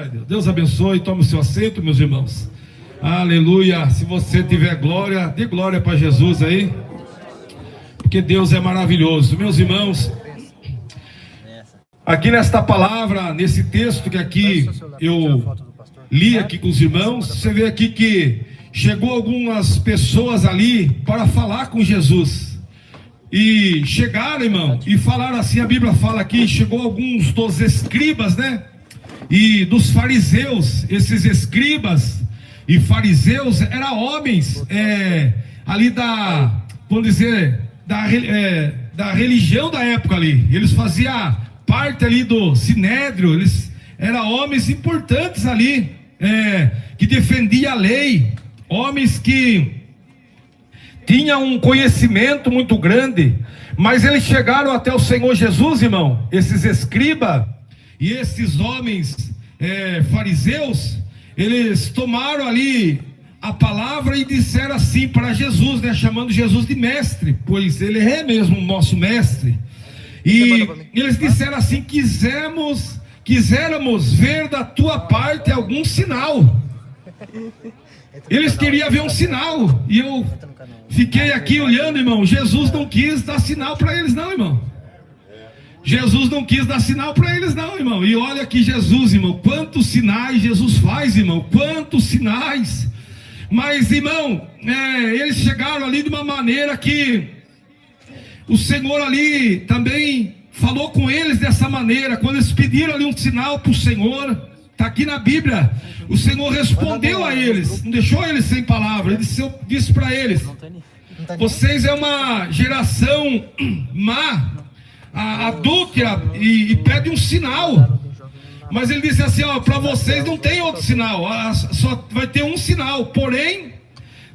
Deus abençoe, tome o seu assento, meus irmãos. Aleluia. Se você tiver glória, dê glória para Jesus aí, porque Deus é maravilhoso. Meus irmãos, aqui nesta palavra, nesse texto que aqui eu li aqui com os irmãos, você vê aqui que chegou algumas pessoas ali para falar com Jesus. E chegaram, irmão, e falaram assim, a Bíblia fala aqui, chegou alguns dos escribas, né? E dos fariseus. Esses escribas e fariseus eram homens ali vamos dizer, da religião da época ali. Eles faziam parte ali do sinédrio, eles eram homens importantes ali, que defendiam a lei, homens que tinham um conhecimento muito grande. Mas eles chegaram até o Senhor Jesus, irmão, esses escribas e esses homens fariseus. Eles tomaram ali a palavra e disseram assim para Jesus, né, chamando Jesus de mestre, pois ele é mesmo o nosso mestre. E eles disseram assim: quiséramos ver da tua parte algum sinal. Eles queriam ver um sinal. E eu fiquei aqui olhando, irmão. Jesus não quis dar sinal para eles não, irmão. Jesus não quis dar sinal para eles não, irmão. E olha aqui Jesus, irmão, quantos sinais Jesus faz, irmão, quantos sinais. Mas, irmão, eles chegaram ali de uma maneira que o Senhor ali também falou com eles dessa maneira. Quando eles pediram ali um sinal para o Senhor, está aqui na Bíblia, o Senhor respondeu a eles, não deixou eles sem palavra. Ele disse para eles: vocês é uma geração má, adúltera, e pede um sinal. Mas ele disse assim: ó, para vocês não tem outro sinal, só vai ter um sinal, porém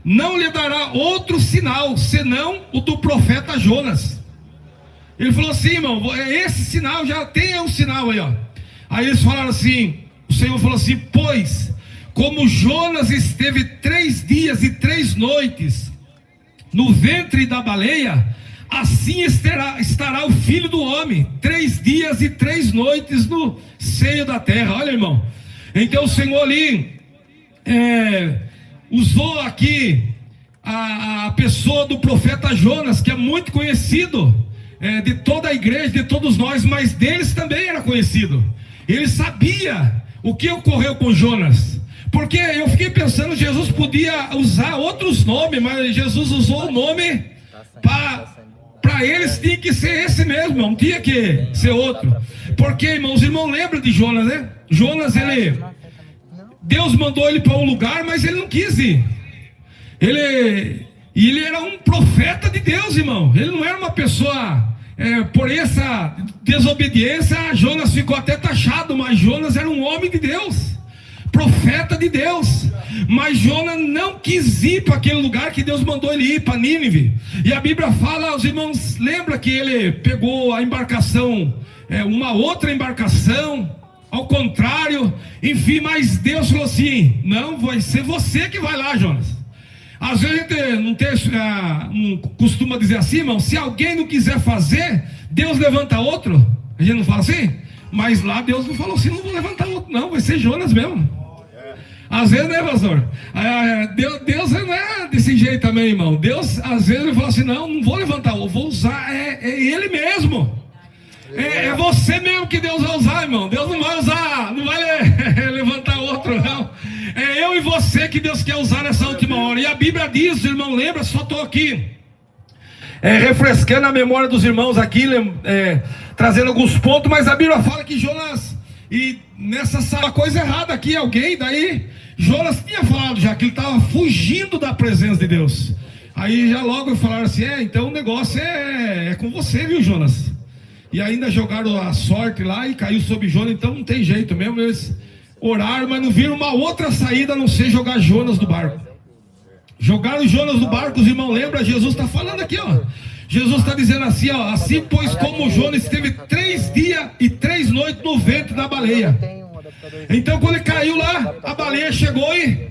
não lhe dará outro sinal senão o do profeta Jonas. Ele falou assim, irmão, esse sinal já tem um sinal aí, ó. Aí eles falaram assim, o Senhor falou assim: pois como Jonas esteve 3 dias e 3 noites no ventre da baleia, assim estará o Filho do Homem 3 dias e 3 noites no seio da terra. Olha, irmão, então o Senhor ali usou aqui a pessoa do profeta Jonas, que é muito conhecido de toda a igreja, de todos nós, mas deles também era conhecido. Ele sabia o que ocorreu com Jonas, porque eu fiquei pensando, Jesus podia usar outros nomes, mas Jesus usou o nome para eles, tinha que ser esse mesmo, não tinha que ser outro. Porque, irmãos, os irmãos lembram de Jonas, né? Jonas, Deus mandou ele para um lugar, mas ele não quis ir. Ele era um profeta de Deus, irmão. Ele não era uma pessoa, por essa desobediência, Jonas ficou até taxado, mas Jonas era um homem de Deus, profeta de Deus. Mas Jonas não quis ir para aquele lugar que Deus mandou ele ir, para Nínive. E a Bíblia fala, os irmãos lembram que ele pegou a embarcação, uma outra embarcação, ao contrário, enfim, mas Deus falou assim: não, vai ser você que vai lá, Jonas. Às vezes a gente não costuma dizer assim, irmão, se alguém não quiser fazer, Deus levanta outro. A gente não fala assim? Mas lá Deus não falou assim: não vou levantar outro não, vai ser Jonas mesmo. Às vezes, né, pastor? Deus não é desse jeito também, irmão. Deus, às vezes, ele fala assim: não vou levantar, eu vou usar, ele mesmo. É você mesmo que Deus vai usar, irmão. Deus não vai usar, não vai levantar outro, não. É eu e você que Deus quer usar nessa última hora. E a Bíblia diz, irmão, lembra, só estou aqui refrescando a memória dos irmãos aqui, trazendo alguns pontos, mas a Bíblia fala que Jonas, e nessa sala, coisa errada aqui, alguém, daí Jonas tinha falado já que ele estava fugindo da presença de Deus. Aí já logo falaram assim: então o negócio é com você, viu, Jonas? E ainda jogaram a sorte lá e caiu sobre Jonas, então não tem jeito mesmo. Eles oraram, mas não viram uma outra saída a não ser jogar Jonas do barco. Jogaram Jonas do barco, os irmãos lembram? Jesus está falando aqui, ó. Jesus está dizendo assim, ó: assim pois como Jonas esteve 3 dias e 3 noites no ventre da baleia. Então quando ele caiu lá, a baleia chegou e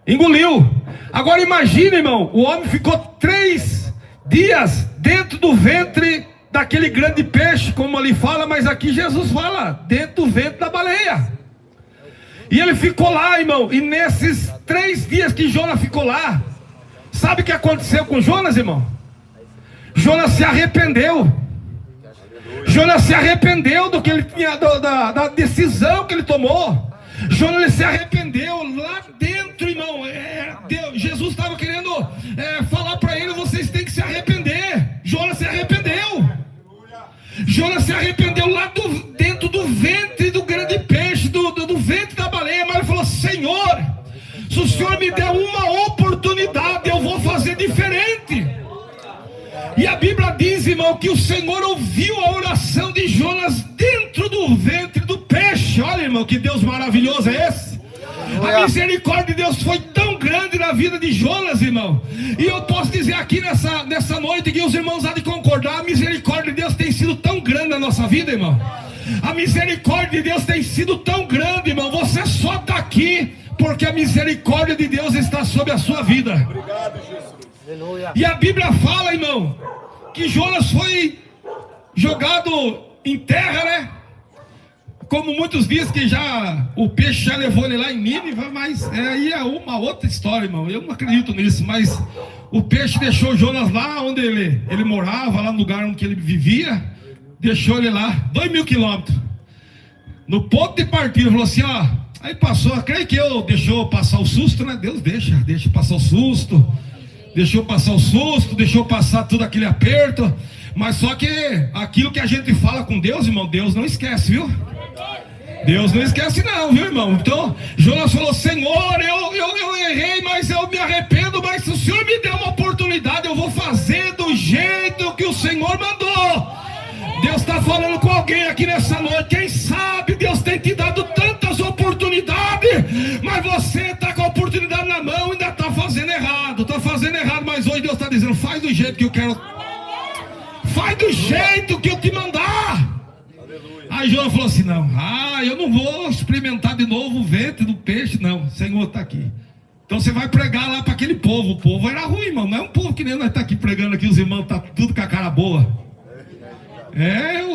engoliu. Agora imagina, irmão, o homem ficou 3 dias dentro do ventre daquele grande peixe, como ali fala, mas aqui Jesus fala dentro do ventre da baleia. E ele ficou lá, irmão. E nesses 3 dias que Jonas ficou lá, sabe o que aconteceu com Jonas, irmão? Jonas se arrependeu. Jonas se arrependeu do que ele tinha, da decisão que ele tomou. Jonas, ele se arrependeu lá dentro, irmão. Jesus estava querendo falar para ele: vocês têm que se arrepender. Jonas se arrependeu. Jonas se arrependeu lá dentro do ventre do grande peixe, do ventre da baleia. Mas ele falou: Senhor, se o Senhor me der uma oportunidade, eu vou fazer diferente. E a Bíblia diz, irmão, que o Senhor ouviu a oração de Jonas dentro do ventre do peixe. Olha, irmão, que Deus maravilhoso é esse. A misericórdia de Deus foi tão grande na vida de Jonas, irmão. E eu posso dizer aqui nessa noite, que os irmãos há de concordar, a misericórdia de Deus tem sido tão grande na nossa vida, irmão. A misericórdia de Deus tem sido tão grande, irmão. Você só está aqui porque a misericórdia de Deus está sobre a sua vida. Obrigado, Jesus. E a Bíblia fala, irmão, que Jonas foi jogado em terra, né? Como muitos dizem que já o peixe já levou ele lá em Nínive, mas aí é uma outra história, irmão. Eu não acredito nisso, mas o peixe deixou Jonas lá onde ele morava, lá no lugar onde ele vivia, deixou ele lá, 2.000 quilômetros. No ponto de partida, falou assim, ó, aí passou, creio que deixou passar o susto, né? Deus deixa passar o susto. Deixou passar o susto, deixou passar tudo aquele aperto. Mas só que aquilo que a gente fala com Deus, irmão, Deus não esquece, viu? Deus não esquece não, viu, irmão? Então, Jonas falou: Senhor, eu errei, mas eu me arrependo. Mas se o Senhor me der uma oportunidade, eu vou fazer do jeito que o Senhor mandou. Deus está falando com alguém aqui nessa noite. Quem sabe Deus tem te dado tantas oportunidades, mas você está com a oportunidade na mão e ainda está fazendo errado. Está fazendo errado, mas hoje Deus está dizendo: faz do jeito que eu quero. Faz do jeito que eu te mandar. Aí Jonas falou assim: não, eu não vou experimentar de novo o ventre do peixe, não. O Senhor está aqui. Então você vai pregar lá para aquele povo. O povo era ruim, irmão. Não é um povo que nem nós está aqui pregando aqui. Os irmãos estão tudo com a cara boa.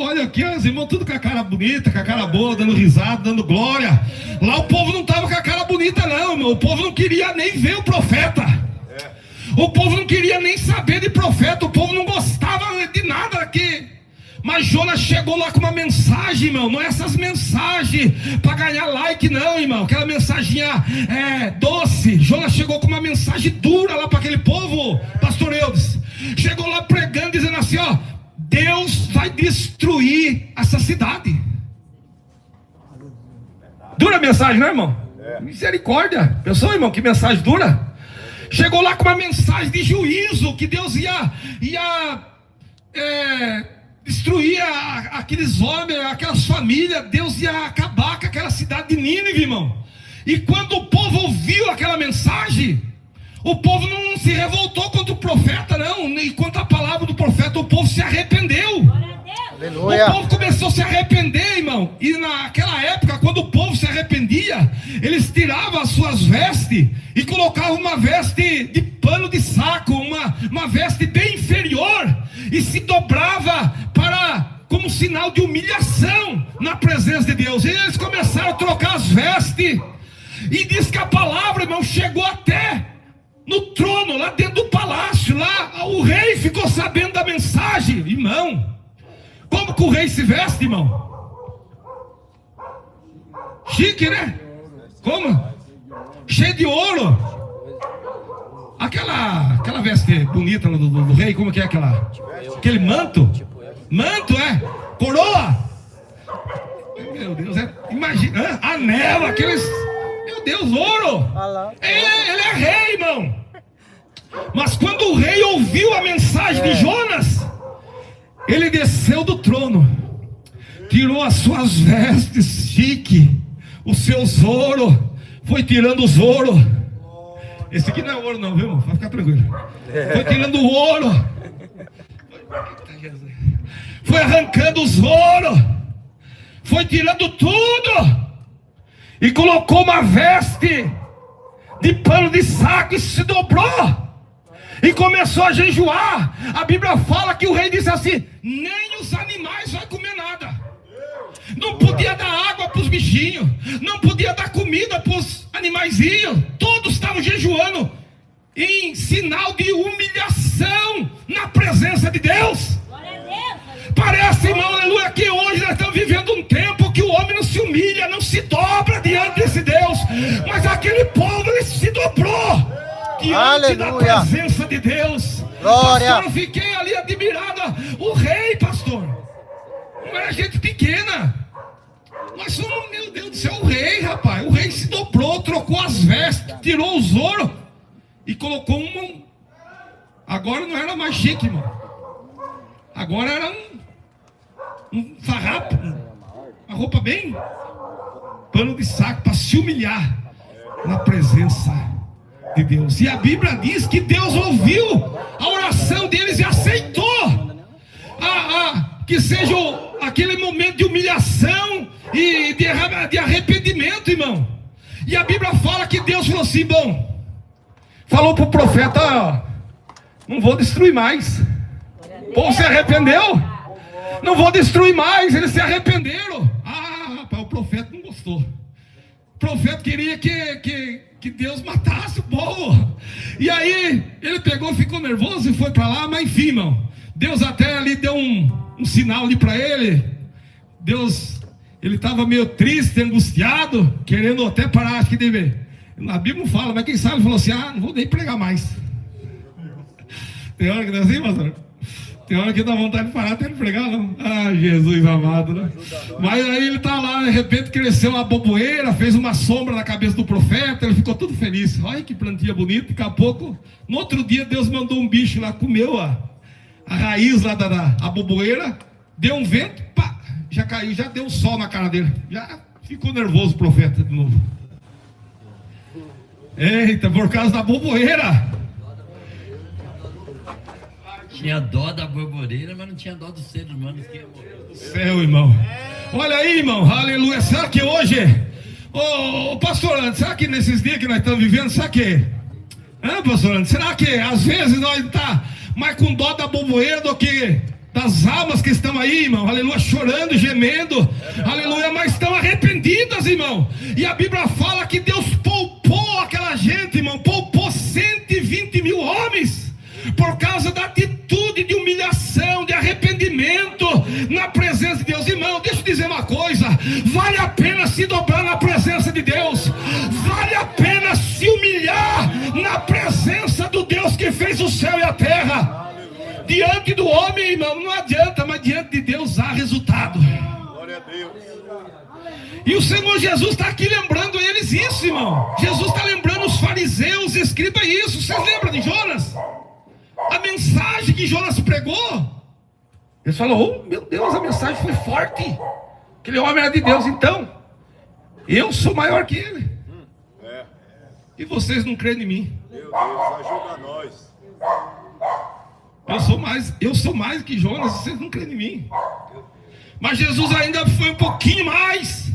Olha aqui, os irmãos tudo com a cara bonita, com a cara boa, dando risada, dando glória. Lá o povo não estava com a cara bonita não, irmão. O povo não queria nem ver o profeta. O povo não queria nem saber de profeta. O povo não gostava de nada aqui. Mas Jonas chegou lá com uma mensagem, irmão. Não é essas mensagens para ganhar like não, irmão. Aquela mensaginha doce. Jonas chegou com uma mensagem dura lá para aquele povo, pastor Eudes. Chegou lá pregando, dizendo assim, ó: Deus vai destruir essa cidade. Dura a mensagem, não é, irmão? Misericórdia. Pensou, irmão, que mensagem dura? Chegou lá com uma mensagem de juízo, que Deus ia destruir aqueles homens, aquelas famílias. Deus ia acabar com aquela cidade de Nínive, irmão. E quando o povo ouviu aquela mensagem, o povo não se revoltou contra o profeta, não. E contra a palavra do profeta, o povo se arrependeu. Aleluia. O povo começou a se arrepender, irmão. E naquela época, quando o povo se arrependia, eles tiravam as suas vestes e colocavam uma veste de pano de saco, uma veste bem inferior, e se dobrava como sinal de humilhação na presença de Deus. E eles começaram a trocar as vestes. E diz que a palavra, irmão, chegou até no trono, lá dentro do palácio. Lá o rei ficou sabendo da mensagem. Irmão, como que o rei se veste, irmão? Chique, né? Como? Cheio de ouro. Aquela veste bonita do rei, como que é aquele manto? Manto, coroa. Meu Deus, imagina, anel, aqueles, meu Deus, ouro. Ele é rei, irmão. Mas quando o rei ouviu a mensagem de Jonas, ele desceu do trono, tirou as suas vestes chique, os seus ouro, foi tirando os ouro. Esse aqui não é ouro não, viu, irmão? Vai ficar tranquilo. Foi tirando o ouro, foi arrancando os ouros, foi tirando tudo, e colocou uma veste de pano de saco e se dobrou, e começou a jejuar. A Bíblia fala que o rei disse assim: nem os animais vão comer nada. Não podia dar água para os bichinhos, não podia dar comida para os animaizinhos, todos estavam jejuando, em sinal de humilhação na presença de Deus. Parece, irmão, aleluia, que hoje nós estamos vivendo um tempo que o homem não se humilha, não se dobra diante desse Deus, mas aquele povo, ele se dobrou diante da presença de Deus. Glória. Pastor, eu fiquei ali admirado, o rei, pastor, não era gente pequena, nós somos, meu Deus do céu, o rei, rapaz, o rei se dobrou, trocou as vestes, tirou os ouros e colocou agora não era mais chique, irmão, agora era um farrapo, uma roupa bem pano de saco, para se humilhar na presença de Deus. E a Bíblia diz que Deus ouviu a oração deles e aceitou que seja aquele momento de humilhação e de arrependimento, irmão. E a Bíblia fala que Deus falou assim, falou para o profeta, ó, não vou destruir mais. O povo se arrependeu, não vou destruir mais, eles se arrependeram. Rapaz, o profeta não gostou. O profeta queria que Deus matasse o povo. E aí ele pegou, ficou nervoso e foi para lá. Mas enfim, irmão, Deus até ali deu um sinal ali para ele. Deus, ele estava meio triste, angustiado, querendo até parar. Acho que deve, a Bíblia não fala, mas quem sabe falou assim, não vou nem pregar mais. Tem hora que não é assim, pastor? Tem hora que dá vontade de parar até de pregar, não? Jesus amado, né? Mas aí ele tá lá, de repente cresceu uma boboeira, fez uma sombra na cabeça do profeta, ele ficou todo feliz. Olha que plantinha bonita, daqui a pouco, no outro dia Deus mandou um bicho lá, comeu a raiz lá a boboeira, deu um vento, pá, já caiu, já deu um sol na cara dele, já ficou nervoso o profeta de novo. Eita, por causa da boboeira. Tinha dó da borboleira, mas não tinha dó dos seres humanos que céu, irmão. Olha aí, irmão, aleluia. Será que hoje, pastor Anderson, será que nesses dias que nós estamos vivendo, será que, pastor Anderson, será que às vezes nós estamos mais com dó da boboeira do que das almas que estão aí, irmão, aleluia, chorando, gemendo, aleluia, mas estão arrependidas, irmão. E a Bíblia fala que Deus poupou aquela gente, irmão, poupou 120 mil homens, por causa da atitude de humilhação, de arrependimento na presença de Deus. Irmão, deixa eu dizer uma coisa, vale a pena se dobrar na presença de Deus, vale a pena se humilhar na presença do Deus que fez o céu e a terra. Diante do homem, irmão, não adianta, mas diante de Deus há resultado. Glória a Deus. E o Senhor Jesus está aqui lembrando eles isso, irmão. Jesus está lembrando os fariseus, os escribas isso. Vocês lembram de Jonas? A mensagem que Jonas pregou, eles falaram, meu Deus, a mensagem foi forte, aquele homem era de Deus. Então eu sou maior que ele, e vocês não creem em mim. Meu Deus, ajuda nós. Eu sou mais que Jonas, vocês não creem em mim. Mas Jesus ainda foi um pouquinho mais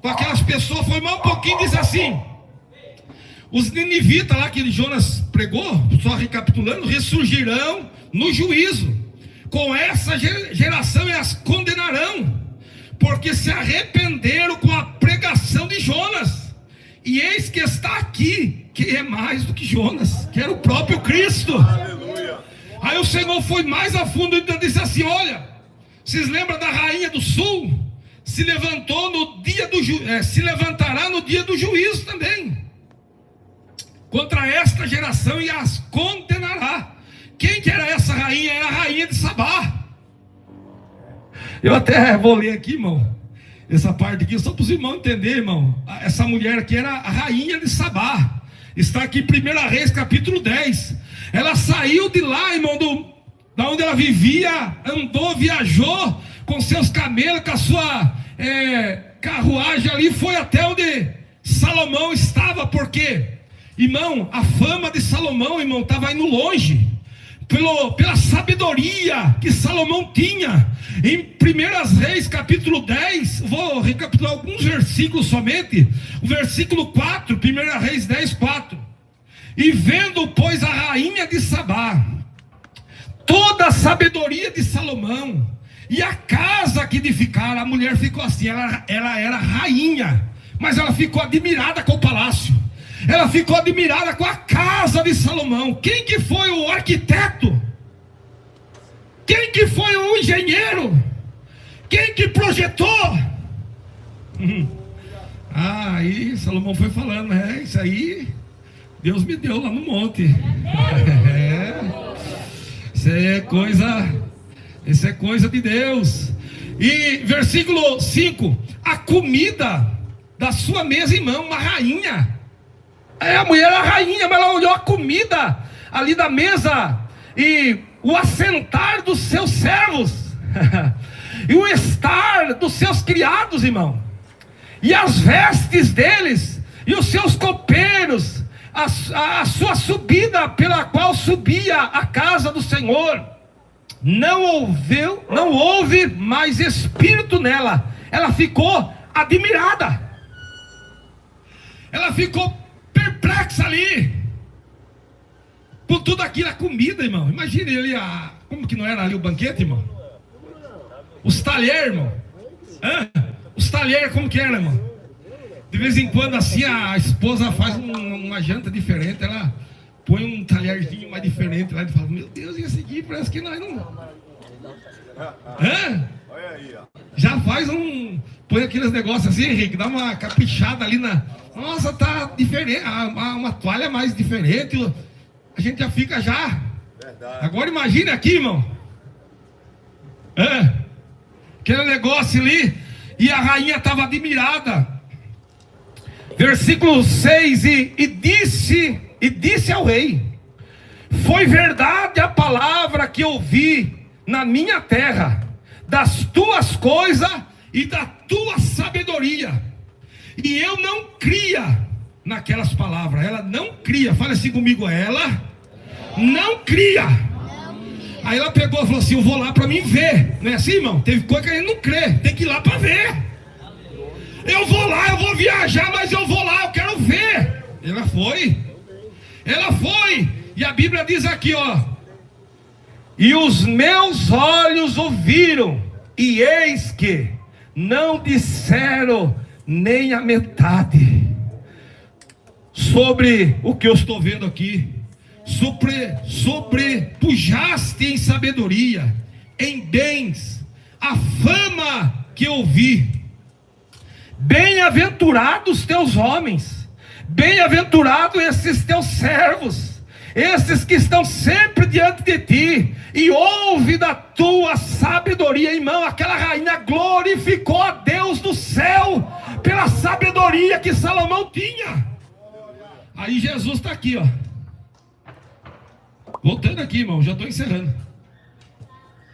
com aquelas pessoas, foi mais um pouquinho, diz assim: os ninivitas lá que Jonas pregou, só recapitulando, ressurgirão no juízo. Com essa geração e as condenarão, porque se arrependeram com a pregação de Jonas. E eis que está aqui, que é mais do que Jonas, que era o próprio Cristo. Aleluia. Aí o Senhor foi mais a fundo e disse assim: olha, vocês lembram da rainha do sul? Se levantou no dia do se levantará no dia do juízo também contra esta geração e as condenará. Quem que era essa rainha? Era a rainha de Sabá. Eu até vou ler aqui, irmão, essa parte aqui, só para os irmãos entenderem, irmão. Essa mulher aqui era a rainha de Sabá. Está aqui em 1 Reis capítulo 10. Ela saiu de lá, irmão, da onde ela vivia, andou, viajou com seus camelos, com a sua carruagem ali, foi até onde Salomão estava. Porque, irmão, a fama de Salomão, irmão, estava indo longe, pela sabedoria que Salomão tinha. Em 1 Reis capítulo 10, vou recapitular alguns versículos somente. O versículo 4, 1 Reis 10, 4. E vendo, pois, a rainha de Sabá toda a sabedoria de Salomão E a casa que edificaram, a mulher ficou assim, ela era rainha, mas ela ficou admirada com o palácio. Ela ficou admirada com a casa de Salomão. Quem que foi o arquiteto? Quem que foi o engenheiro? Quem que projetou? Aí Salomão foi falando, isso aí Deus me deu lá no monte. Isso é coisa de Deus. E versículo 5: a comida da sua mesa, irmão, uma rainha. A mulher era rainha, mas ela olhou a comida ali da mesa e o assentar dos seus servos e o estar dos seus criados, irmão, e as vestes deles e os seus copeiros, a sua subida pela qual subia a casa do Senhor. Não houve mais espírito nela. Ela ficou admirada. Ela ficou perplexa ali com tudo aquilo, a comida, irmão. Imagine ali como que não era ali o banquete, irmão? Os talheres, irmão. Os talheres, como que era, irmão? De vez em quando assim a esposa faz uma janta diferente, ela põe um talherzinho mais diferente lá e fala: meu Deus, esse aqui parece que nós não... Olha aí, ó. Já faz põe aqueles negócios assim, Henrique, dá uma caprichada ali na... Nossa, tá diferente, uma toalha mais diferente. A gente já fica já. Verdade. Agora imagine aqui, irmão. Aquele negócio ali. E a rainha estava admirada. Versículo 6: e disse ao rei: foi verdade a palavra que ouvi na minha terra, das tuas coisas e da tua sabedoria. E eu não cria naquelas palavras. Ela não cria. Fala assim comigo: ela não cria. Aí ela pegou e falou assim: eu vou lá para mim ver. Não é assim, irmão? Teve coisa que a gente não crê, tem que ir lá para ver. Eu vou lá, eu vou viajar, mas eu vou lá, eu quero ver. Ela foi. E a Bíblia diz aqui, ó: e os meus olhos ouviram, e eis que não disseram nem a metade sobre o que eu estou vendo aqui. Sobrepujaste em sabedoria, em bens, a fama que eu vi. Bem-aventurados teus homens, bem-aventurados esses teus servos, esses que estão sempre diante de ti, e ouve da tua sabedoria. Irmão, aquela rainha glorificou a Deus do céu pela sabedoria que Salomão tinha. Aí Jesus está aqui, ó. Voltando aqui, irmão, já estou encerrando.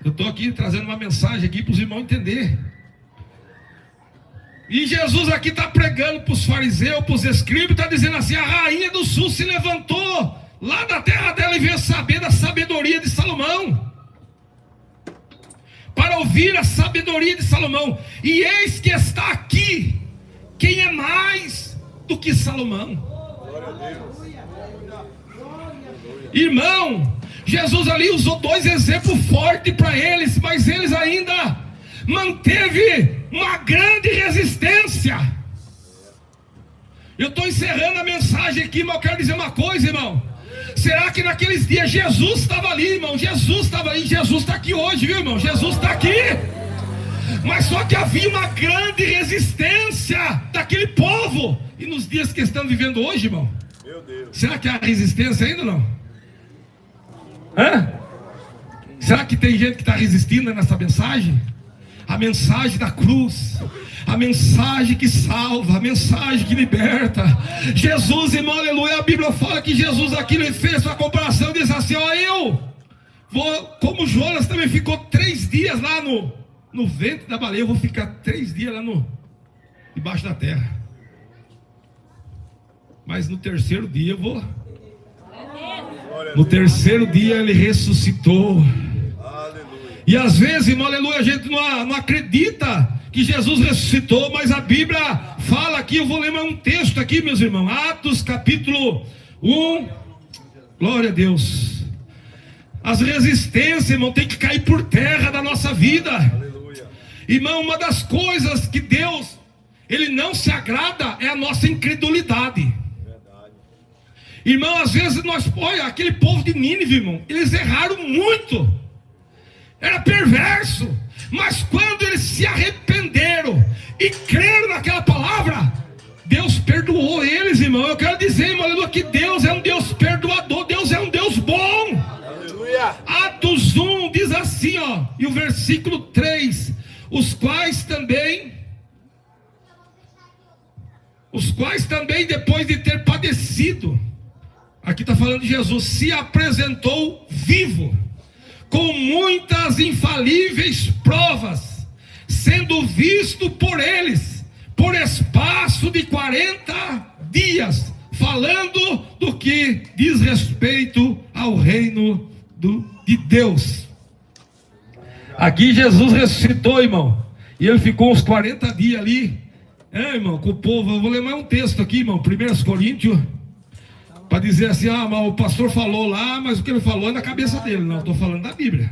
Eu estou aqui trazendo uma mensagem aqui para os irmãos entenderem. E Jesus aqui está pregando para os fariseus, para os escribas, está dizendo assim: a rainha do sul se levantou lá da terra dela e veio saber da sabedoria de Salomão, para ouvir a sabedoria de Salomão. E eis que está aqui quem é mais do que Salomão. Glória a Deus. Irmão, Jesus ali usou dois exemplos fortes para eles, mas eles ainda manteve uma grande resistência. Eu estou encerrando a mensagem aqui, mas eu quero dizer uma coisa, irmão. Será que naqueles dias Jesus estava ali, irmão? Jesus estava ali, Jesus está aqui hoje, viu, irmão? Jesus está aqui. Mas só que havia uma grande resistência daquele povo. E nos dias que estamos vivendo hoje, irmão, Meu Deus. será que há resistência ainda ou não? Será que tem gente que está resistindo nessa mensagem? A mensagem da cruz, a mensagem que salva, a mensagem que liberta. Jesus, irmão, aleluia. A Bíblia fala que Jesus aqui ele fez uma comparação e diz assim: ó, eu vou, como Jonas também ficou 3 dias lá no ventre da baleia, eu vou ficar 3 dias lá debaixo da terra. Mas no terceiro dia eu vou. No terceiro dia ele ressuscitou. Aleluia. E às vezes, irmão, aleluia, a gente não acredita que Jesus ressuscitou, mas a Bíblia fala aqui, eu vou ler mais um texto aqui, meus irmãos. Atos capítulo 1. Glória a Deus. As resistências, irmão, tem que cair por terra da nossa vida. Aleluia. Irmão, uma das coisas que Deus, Ele não se agrada é a nossa incredulidade. Verdade. Irmão, às vezes olha, aquele povo de Nínive, irmão, eles erraram muito. Era perverso. Mas quando eles se arrependeram e creram naquela palavra, Deus perdoou eles, irmão. Eu quero dizer, irmão, aleluia, que Deus é um Deus perdoador. Deus é um Deus bom. Aleluia. Atos 1 diz assim, ó, e o versículo 3, os quais também depois de ter padecido, aqui está falando de Jesus, se apresentou vivo, com muitas infalíveis provas, sendo visto por eles, por espaço de 40 dias, falando do que diz respeito ao reino de Deus. Aqui Jesus ressuscitou, irmão, e ele ficou uns 40 dias ali, irmão, com o povo. Eu vou ler mais um texto aqui, irmão, 1 Coríntios, para dizer assim, mas o pastor falou lá, mas o que ele falou é na cabeça dele. Não, eu estou falando da Bíblia.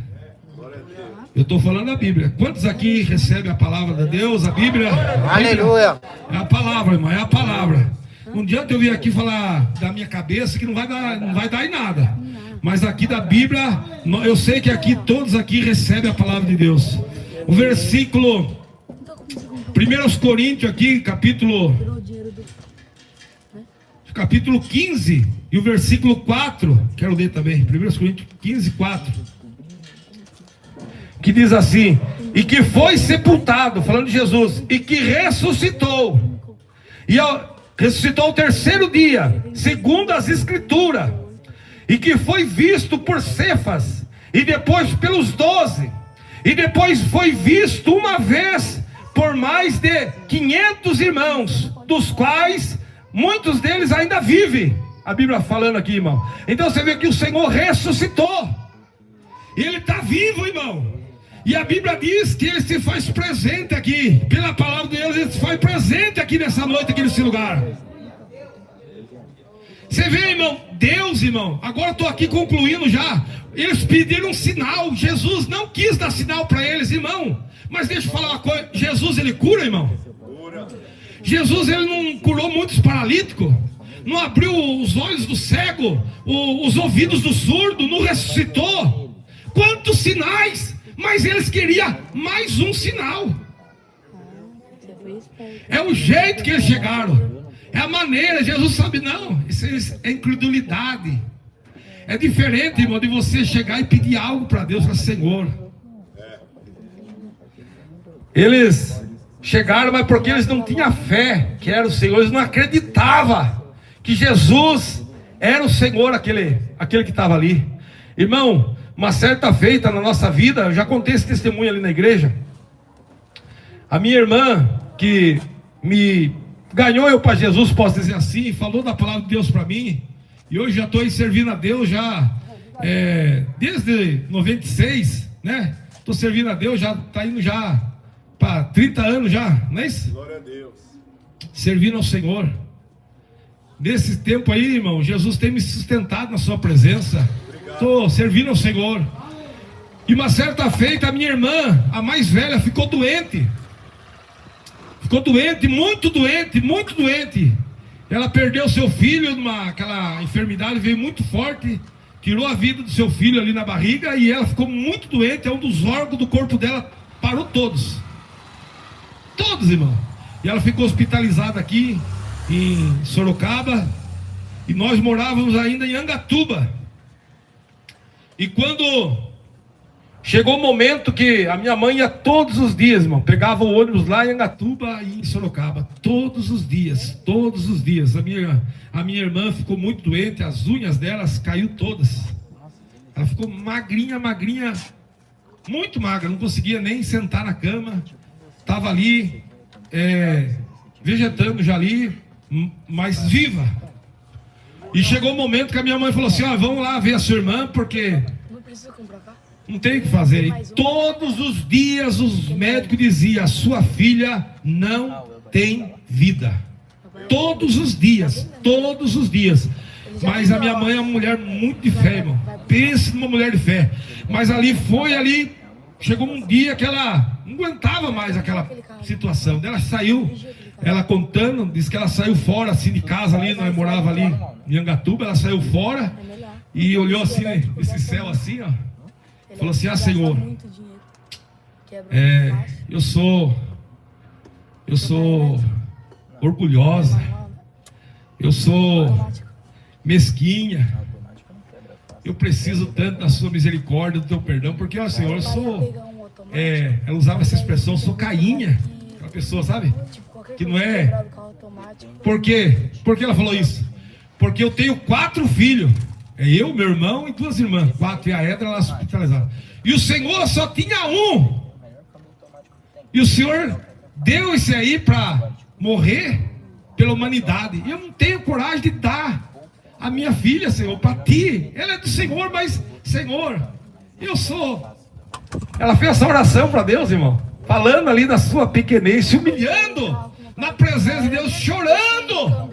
Eu estou falando da Bíblia. Quantos aqui recebem a palavra de Deus, a Bíblia? Aleluia. É a palavra, irmão, é a palavra. Não adianta eu vir aqui falar da minha cabeça, que não vai dar em nada. Mas aqui da Bíblia, eu sei que aqui todos aqui recebem a palavra de Deus. O versículo 1 Coríntios aqui, capítulo 15 e o versículo 4, quero ler também, 1 Coríntios 15, 4, que diz assim, e que foi sepultado, falando de Jesus, e que ressuscitou, ressuscitou ao terceiro dia, segundo as Escrituras, e que foi visto por Cefas, e depois pelos 12, e depois foi visto uma vez por mais de 500 irmãos, dos quais muitos deles ainda vivem. A Bíblia falando aqui, irmão. Então você vê que o Senhor ressuscitou. Ele está vivo, irmão. E a Bíblia diz que Ele se faz presente aqui. Pela palavra de Deus, Ele se faz presente aqui nessa noite, aqui nesse lugar. Você vê, irmão, Deus, irmão, agora estou aqui concluindo já. Eles pediram um sinal. Jesus não quis dar sinal para eles, irmão. Mas deixa eu falar uma coisa. Jesus, Ele cura, irmão. Jesus, Ele não curou muitos paralíticos, não abriu os olhos do cego, os ouvidos do surdo, não ressuscitou. Quantos sinais! Mas eles queriam mais um sinal. É o jeito que eles chegaram, é a maneira. Jesus sabe, não, isso é incredulidade. É diferente, irmão, de você chegar e pedir algo para Deus, para o Senhor. Eles chegaram, mas porque eles não tinham fé que era o Senhor, eles não acreditavam que Jesus era o Senhor, aquele que estava ali. Irmão, uma certa feita na nossa vida, eu já contei esse testemunho ali na igreja. A minha irmã, que me ganhou eu para Jesus, posso dizer assim, falou da palavra de Deus para mim, e hoje já estou aí servindo a Deus já, desde 96, né? Estou servindo a Deus, já está indo já para 30 anos já, não é isso? Glória a Deus. Servindo ao Senhor. Nesse tempo aí, irmão, Jesus tem me sustentado na sua presença. Estou servindo ao Senhor. E uma certa feita, a minha irmã, a mais velha, ficou doente. Ficou doente, muito doente, muito doente. Ela perdeu seu filho, aquela enfermidade veio muito forte, tirou a vida do seu filho ali na barriga, e ela ficou muito doente. É um dos órgãos do corpo dela, parou todos. Todos, irmão. E ela ficou hospitalizada aqui em Sorocaba, e nós morávamos ainda em Angatuba. E quando chegou o momento que a minha mãe ia todos os dias, irmão, pegava o ônibus lá em Angatuba e em Sorocaba, todos os dias, todos os dias. A minha irmã ficou muito doente, as unhas delas caiu todas. Ela ficou magrinha, magrinha, muito magra, não conseguia nem sentar na cama. Estava ali, vegetando já ali, mas viva. E chegou o momento que a minha mãe falou assim, vamos lá ver a sua irmã, porque não tem o que fazer. E todos os dias os médicos diziam, a sua filha não tem vida. Todos os dias, todos os dias. Mas a minha mãe é uma mulher muito de fé, irmão. Pense numa mulher de fé. Mas ali chegou um dia que ela não aguentava mais aquela situação. Ela saiu, ela contando, disse que ela saiu fora assim de casa ali, nós morava ali em Angatuba, ela saiu fora e olhou assim, esse céu assim, ó. Falou assim: ah, Senhor, eu sou orgulhosa, eu sou mesquinha, eu preciso tanto da sua misericórdia, do teu perdão, porque, ó, Senhor, eu sou, ela usava essa expressão, eu sou cainha, aquela pessoa, sabe, que não é. Por quê? Por que ela falou isso? Porque eu tenho 4 filhos, eu, meu irmão e 2 irmãs, 4, e a Edra ela hospitalizada, e o Senhor só tinha um, e o Senhor deu esse aí para morrer pela humanidade, e eu não tenho coragem de dar a minha filha, Senhor, para ti. Ela é do Senhor, mas, Senhor, eu sou. Ela fez essa oração para Deus, irmão, falando ali da sua pequenez, se humilhando na presença de Deus, chorando.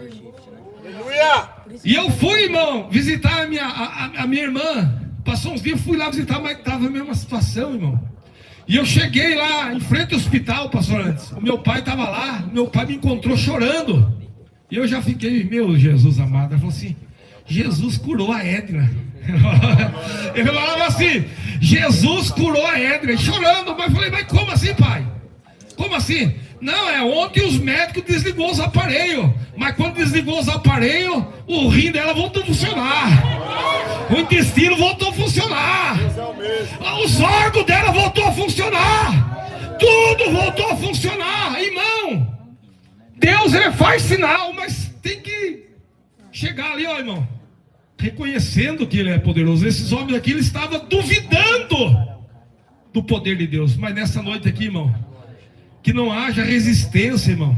E eu fui, irmão, visitar a minha irmã. Passou uns dias, fui lá visitar, mas estava a mesma situação, irmão. E eu cheguei lá em frente ao hospital, pastor, antes. O meu pai estava lá, meu pai me encontrou chorando. E eu já fiquei, meu Jesus amado. Ele falou assim: Jesus curou a Edna. Ele falava assim: Jesus curou a Edna, chorando. Mas eu falei: mas como assim, pai? Como assim? Não, ontem os médicos desligou os aparelhos. Mas quando desligou os aparelhos, o rim dela voltou a funcionar. O intestino voltou a funcionar. Os órgãos dela voltou a funcionar. Tudo voltou a funcionar, irmão. Deus, ele faz sinal, mas tem que chegar ali, ó, irmão, reconhecendo que ele é poderoso. Esses homens aqui, eles estavam duvidando do poder de Deus. Mas nessa noite aqui, irmão, que não haja resistência, irmão.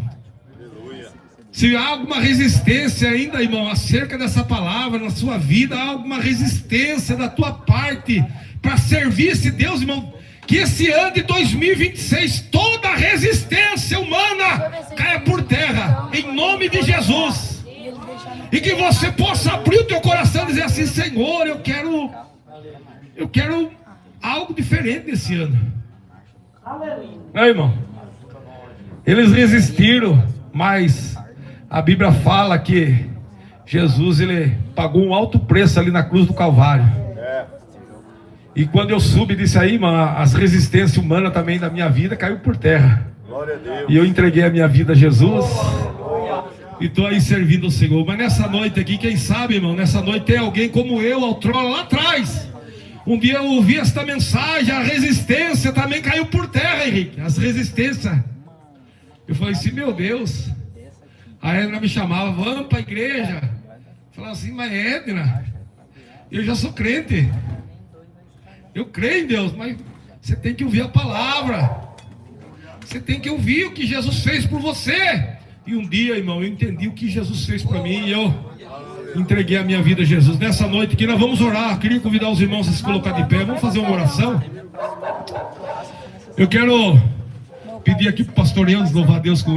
Se há alguma resistência ainda, irmão, acerca dessa palavra na sua vida, há alguma resistência da tua parte para servir esse Deus, irmão, que esse ano de 2026 toda resistência humana caia por terra, em nome de Jesus. E que você possa abrir o teu coração e dizer assim: Senhor, eu quero algo diferente nesse ano. Não, irmão, eles resistiram, mas a Bíblia fala que Jesus, ele pagou um alto preço ali na cruz do Calvário. E quando eu soube disso aí, irmão, as resistências humanas também da minha vida caiu por terra. Glória a Deus. E eu entreguei a minha vida a Jesus. E estou aí servindo o Senhor. Mas nessa noite aqui, quem sabe, irmão, nessa noite tem alguém como eu, outrora, lá atrás. Um dia eu ouvi esta mensagem, a resistência também caiu por terra, Henrique. As resistências. Eu falei assim: meu Deus. A Edna me chamava: vamos para a igreja. Eu falava assim: mas Edna, eu já sou crente. Eu creio em Deus, mas você tem que ouvir a palavra. Você tem que ouvir o que Jesus fez por você. E um dia, irmão, eu entendi o que Jesus fez para mim e eu entreguei a minha vida a Jesus. Nessa noite aqui nós vamos orar. Eu queria convidar os irmãos a se colocar de pé. Vamos fazer uma oração. Eu quero pedir aqui para o pastor Leandro louvar a Deus com